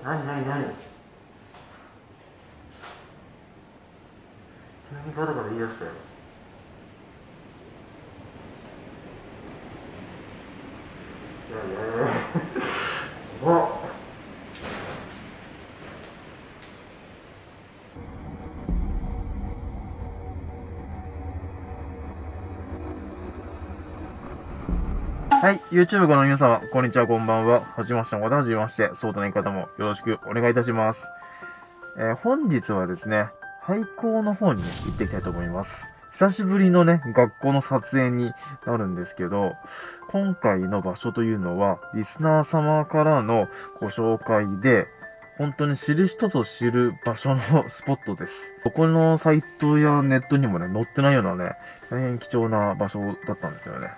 何急にガタガタ言い出したよ。おはい、YouTube ご覧の皆様、こんにちは、こんばんは。はじめまして、はじめまして、そうとの言い方もよろしくお願いいたします。本日はですね、廃校の方にね、行っていきたいと思います。久しぶりのね、学校の撮影になるんですけど、今回の場所というのは、リスナー様からのご紹介で、本当に知る人ぞ知る場所のスポットです。ここのサイトやネットにもね、載ってないようなね、大変貴重な場所だったんですよね。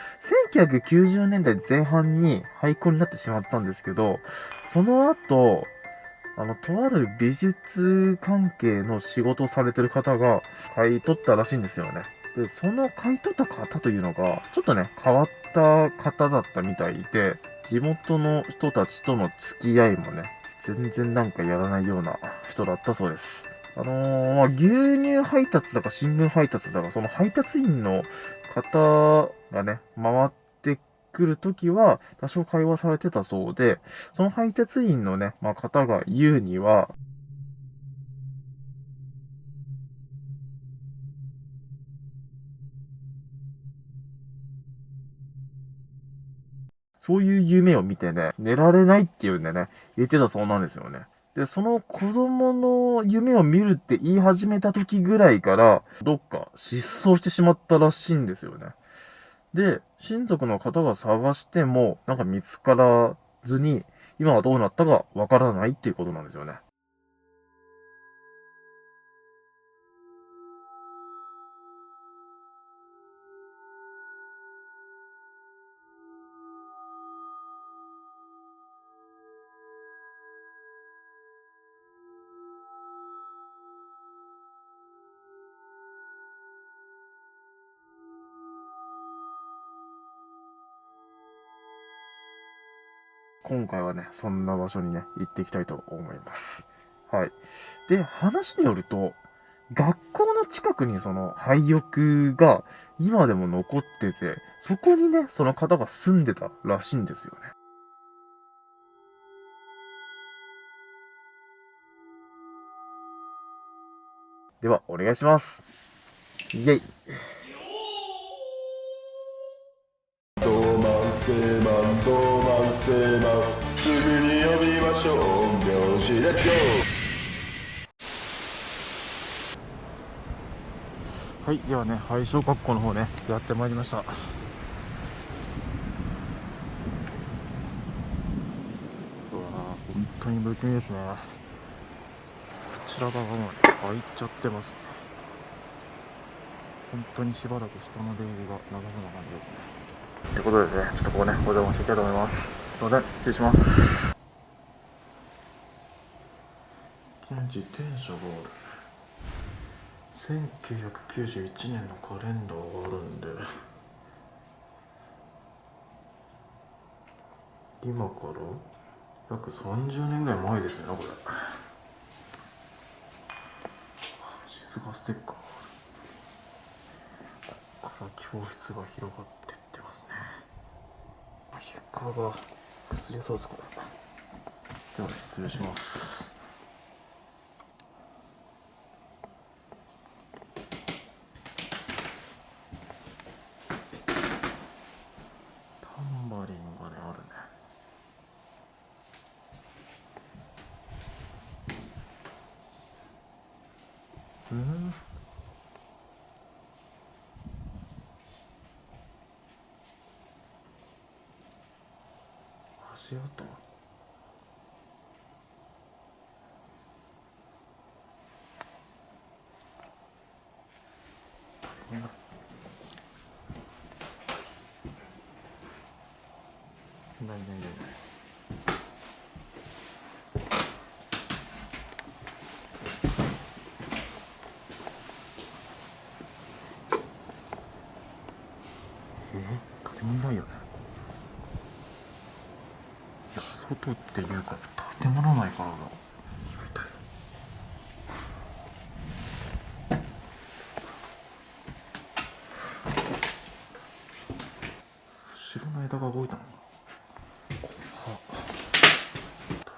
1990年代前半に廃校になってしまったんですけど、その後、とある美術関係の仕事をされてる方が買い取ったらしいんですよね。で、その買い取った方というのが、ちょっとね、変わった方だったみたいで、地元の人たちとの付き合いもね、全然なんかやらないような人だったそうです。牛乳配達だか新聞配達だか、その配達員の方がね、回ってくるときは、多少会話されてたそうで、その配達員のね、方が言うには、そういう夢を見てね、寝られないっていうんでね、言ってたそうなんですよね。で、その子供の夢を見るって言い始めた時ぐらいから、どっか失踪してしまったらしいんですよね。で、親族の方が探しても、なんか見つからずに、今はどうなったかわからないっていうことなんですよね。今回はね、そんな場所にね、行っていきたいと思います。はい。で、話によると、学校の近くにその廃屋が今でも残ってて、そこにね、その方が住んでたらしいんですよね。では、お願いします。イェイ。ドーマンセーマン、ドーマンセーマン、すぐに呼びましょう、名字レッツゴはい、ではね、廃小学校の方ね、やってまいりました。うわー、本当に不気味ですね。こちら側も開いちゃってますね。本当にしばらく人の出入りがなさそうな感じですね。ということでね、ちょっとここね、お邪魔していきたいと思います。すいません、失礼します。自転車がある。1991年のカレンダーがあるんで、今から約30年ぐらい前ですね、これ。静かステッカーがある。ここから教室が広がってってますね。床が崩れそうです、これ。では失礼します。タンバリンがね、あるね。うん、足跡。ない。誰もいないよね。いや、外っていうか建物内からだ。枝が動いたのか。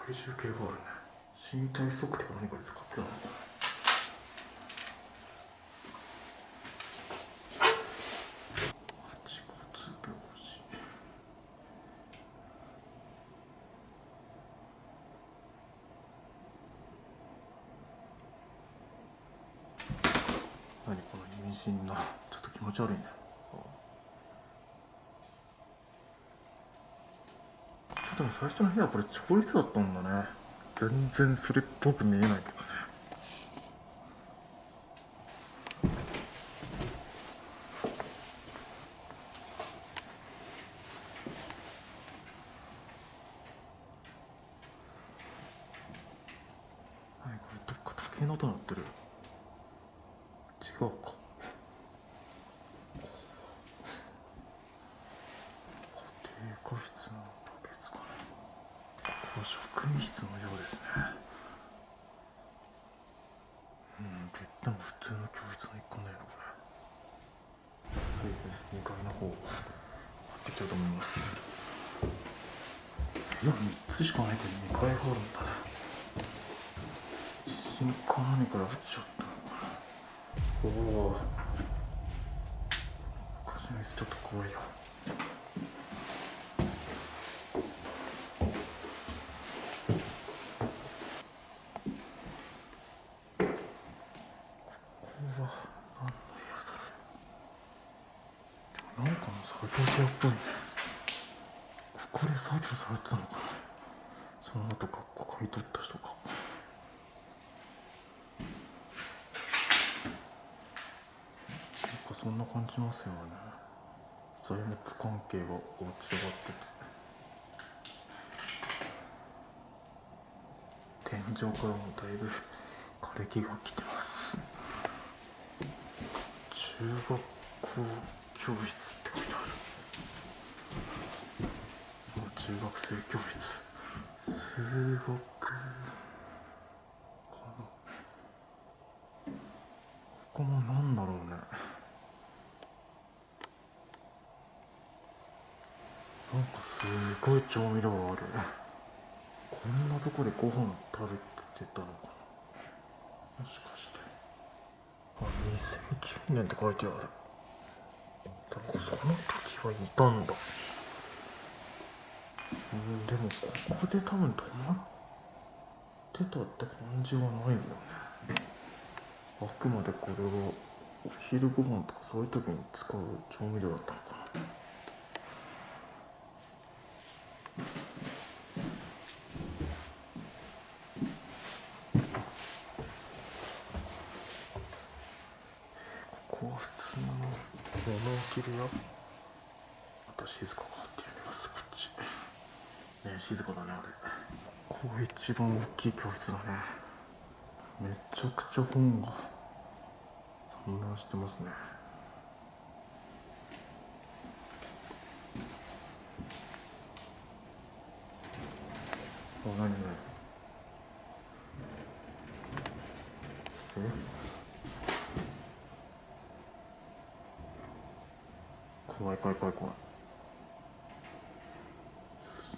体重計があるね。身体測定か何かで使ってたのかな。8月病死。何この妊娠な、ちょっと気持ち悪いね。ちょっとね、最初の部屋はこれ調理室だったんだね。全然それっぽく見えないけどね。はい、これどっか時計の音鳴ってる。違うか。家庭科室のバケツかな。ここは職員室のようですね。といっても普通の教室の一環だよね、これ。ついにね、2階の方を買っていきたいと思います。いや、3つしかないけど2階があるんだね。地震か何かで落ちちゃったのかな。おお、昔の椅子ちょっと怖いよ。ここは何の部屋だろう。でもなんかの作業部屋っぽいね。ここで作業されてたのかな。その後学校買い取った人か。なんかそんな感じしますよね。材木関係がお家がってて、天井からもだいぶ枯れ木が来てます。中学校教室って書いてある。中学生教室、数学かな。ここもなんだろうね。なんかすごい調味料ある。こんなとこでご飯食べてたのかな。もしかして2009年って書いてある。だからその時はいたんだ。でもここで多分泊まってたって感じはないよね。あくまでこれはお昼ご飯とかそういう時に使う調味料だったのかな。ここは普通の物置部屋。また静かかって読みます。こっちね、静かだね。あれ、ここが一番大きい教室だね。めちゃくちゃ本が散乱してますね。あ、何怖い怖い怖い怖い。す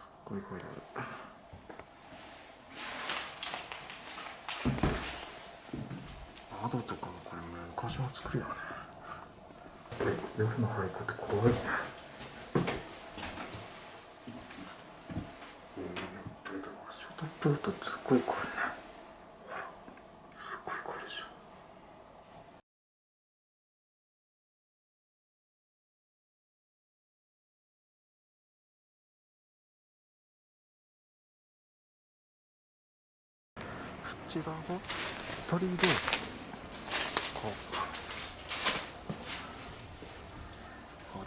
っごい声である。窓とかもこれ昔の作りだね。夜の張り子って怖いね。足音ってるとすっごい怖いね。ほら、すごい怖いでしょ。こちらが2人で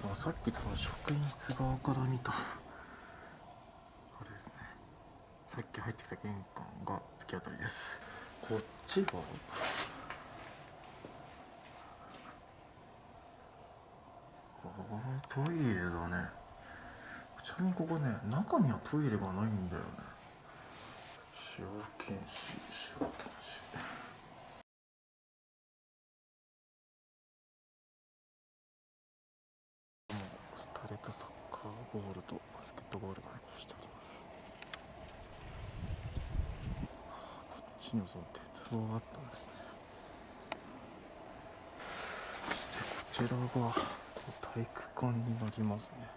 でもさっきとその職員室側から見たあれですね。さっき入ってきた玄関が突き当たりです。こっちがトイレだね。ちなみにここね、中にはトイレがないんだよね。塩検視、塩検視。スタレットサッカーボールとバスケットボールが残してあります。こっちにもその鉄棒があったんですね。そしてこちらが体育館になりますね。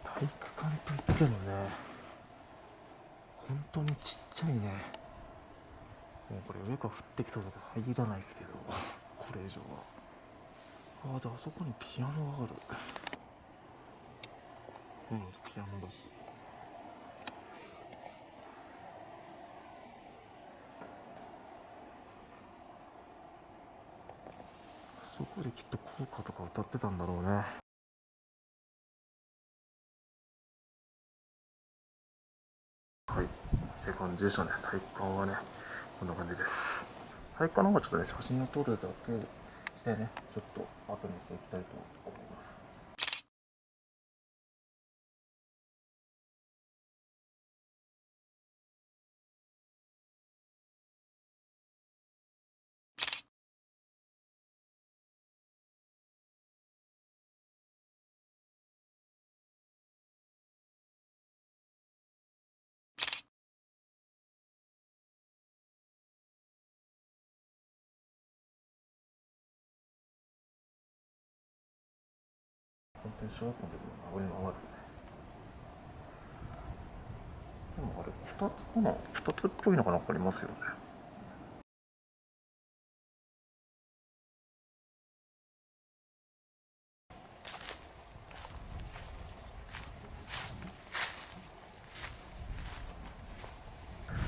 体育館といってもね、本当にちっちゃいね。もうこれ上から降ってきそうだけど入らないですけど、これ以上は。であそこにピアノがある。ピアノだし。そこできっと校歌とか歌ってたんだろうね。はい、って感じでしたね。体育館はね、こんな感じです。体育館の方はちょっとね、写真を撮るだけしてね、ちょっと後にしていきたいと思います。本当に小学校の時の名残のままですね。でもあれ、2つかな ?2 つっぽいのかな、分かりますよね。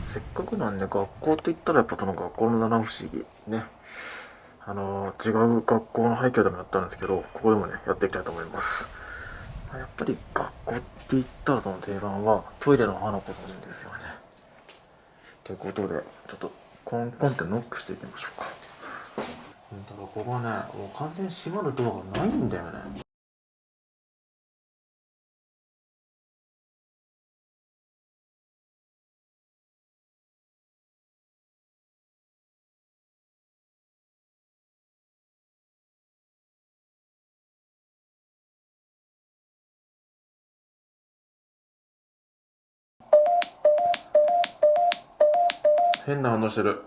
せっかくなんで、学校って言ったらやっぱその学校の七不思議ね、違う学校の廃墟でもやったんですけど、ここでもねやっていきたいと思います。やっぱり学校って言ったらその定番はトイレの花子さんですよね。ということでちょっとコンコンってノックしていきましょうか。ただここはね、もう完全に閉まるドアがないんだよね。変な反応してる。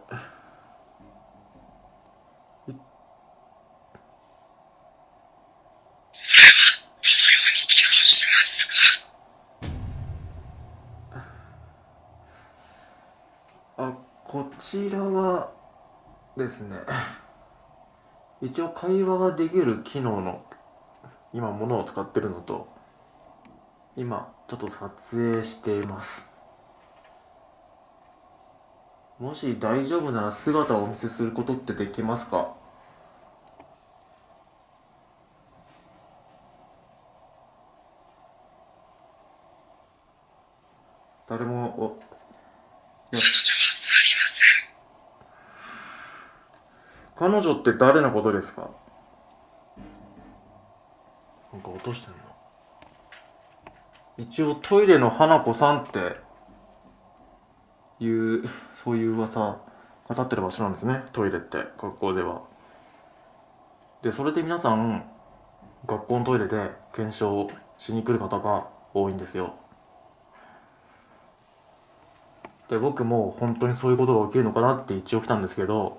こちらはですね、一応会話ができる機能の今ものを使ってるのと、今ちょっと撮影しています。もし大丈夫なら姿をお見せすることってできますか？誰も、いや、彼女って誰のことですか？なんか落としてんの。一応トイレの花子さんっていう、そういう噂が立ってる場所なんですね、トイレって学校では。でそれで皆さん学校のトイレで検証しに来る方が多いんですよ。で僕も本当にそういうことが起きるのかなって一応来たんですけど、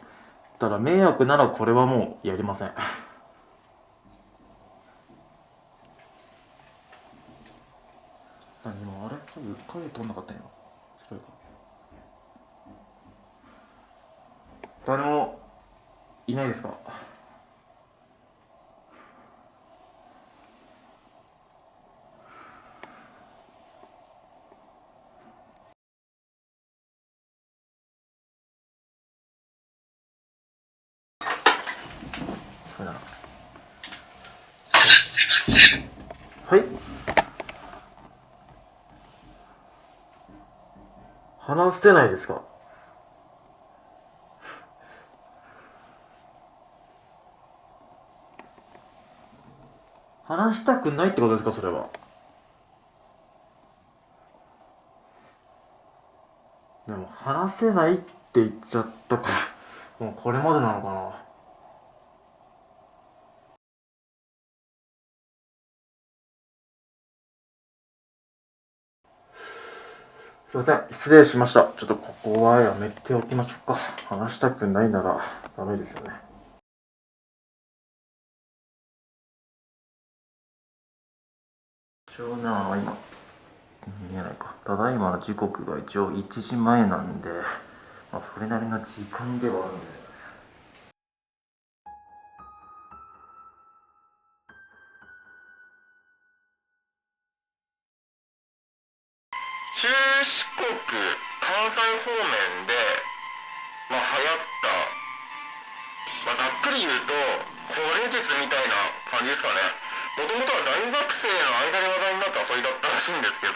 ただ迷惑ならこれはもうやりません。何今あれ影取んなかったんや。白いか。誰もいないですか？そうだな。はい。話してないですか？話したくないってことですかそれは。も話せないって言っちゃったから、もうこれまでなのかな。すいません、失礼しました。ちょっとここはやめておきましょうか。話したくないならダメですよね。一応な、今、見えないか。ただいまの時刻が一応1時前なんで、それなりの時間ではあるんですよね。中四国、関西方面で、流行った、ざっくり言うと、古霊術みたいな感じですかね。もともとは大学生の間で話題になった遊びだったらしいんですけど、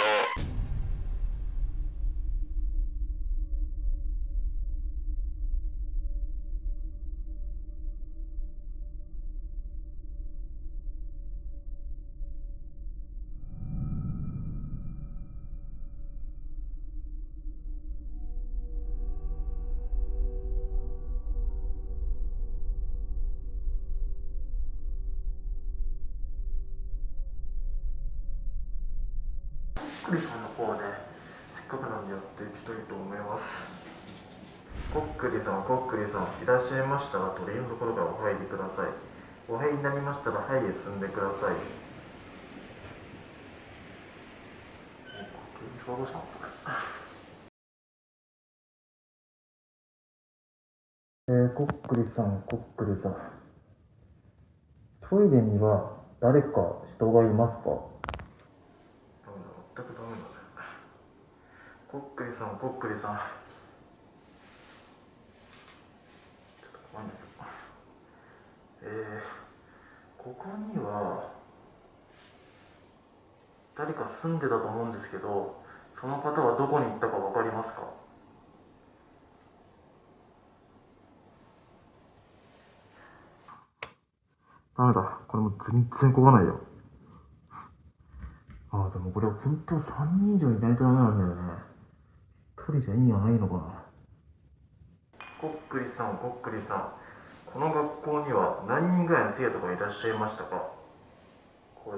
クリさんの方で、せっかくなんでやっていきたいと思います。コックリさん、コックリさん、いらっしゃいましたら、鳥居のところからお入りください。お入りになりましたら、はいへ進んでください。どうしたのこれ。コックリさん、コックリさん。トイレには誰か人がいますか？ダメだ、全くダメだね。コックリさん、コックリさん。ちょっと怖いんだけど。ここには誰か住んでたと思うんですけど、その方はどこに行ったか分かりますか？ダメだ、これも全然来ないよ。でもこれ本当は3人以上いないとダメなんだよね。1人じゃ意味がないのかな。コックリさん、コックリさん。この学校には何人ぐらいの生徒がいらっしゃいましたか？これ。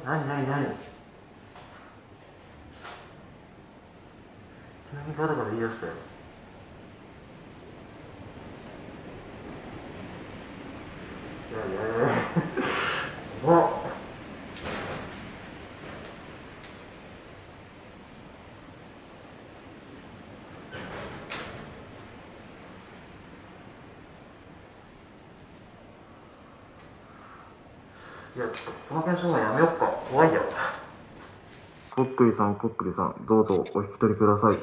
何急にガタガタ言い出したよ。いや。いや、ちょっとこの検証はやめよっか。怖いよ。こっくりさん、こっくりさん、どうぞお引き取りください。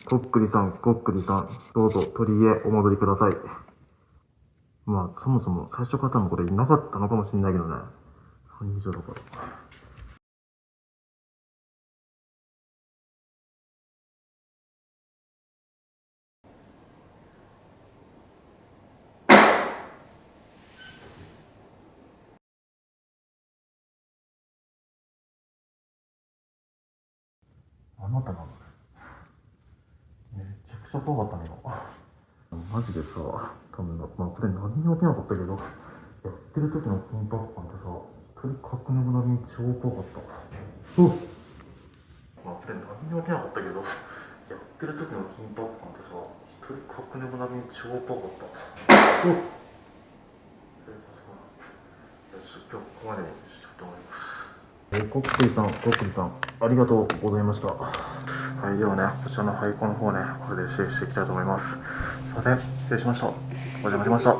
こっくりさん、こっくりさん、どうぞ鳥居へお戻りください。まあ、そもそも最初から多分これいなかったのかもしれないけどね。3人以上だから。あなたなの？めちゃくちゃ怖かったね、今。マジでさ、多分な、まあこれ何にも起きなかったけど、やってる時の緊迫感ってさ、一人確認なりに超怖かった。うっ。まあこれ何にも起きなかったけど、やってる時の緊迫感ってさ、一人確認なりに超怖かった。うっ。ちょっと今日ここまでにしたいと思います。コックリさん、コックリさん、ありがとうございました。はい、ではね、こちらの配稿の方ね、これで整理していきたいと思います。すいません、失礼しました。お邪魔しました。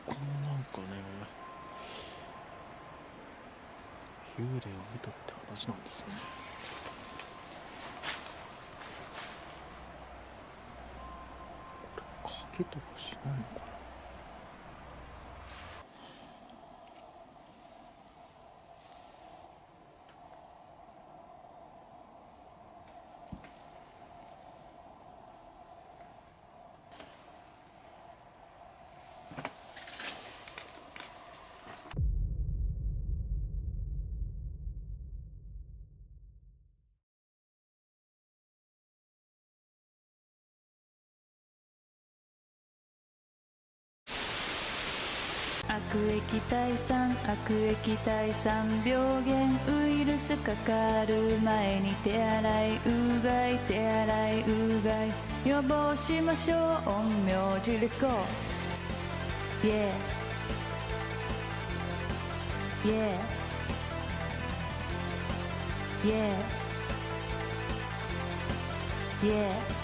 このなんかね、幽霊を見たって話なんですよね。これ、影とかしないのかな。悪液退散悪液退散病原ウイルスかかる前に手洗いうがい手洗いうがい予防しましょう陰陽師 Let's go Yeah Yeah Yeah Yeah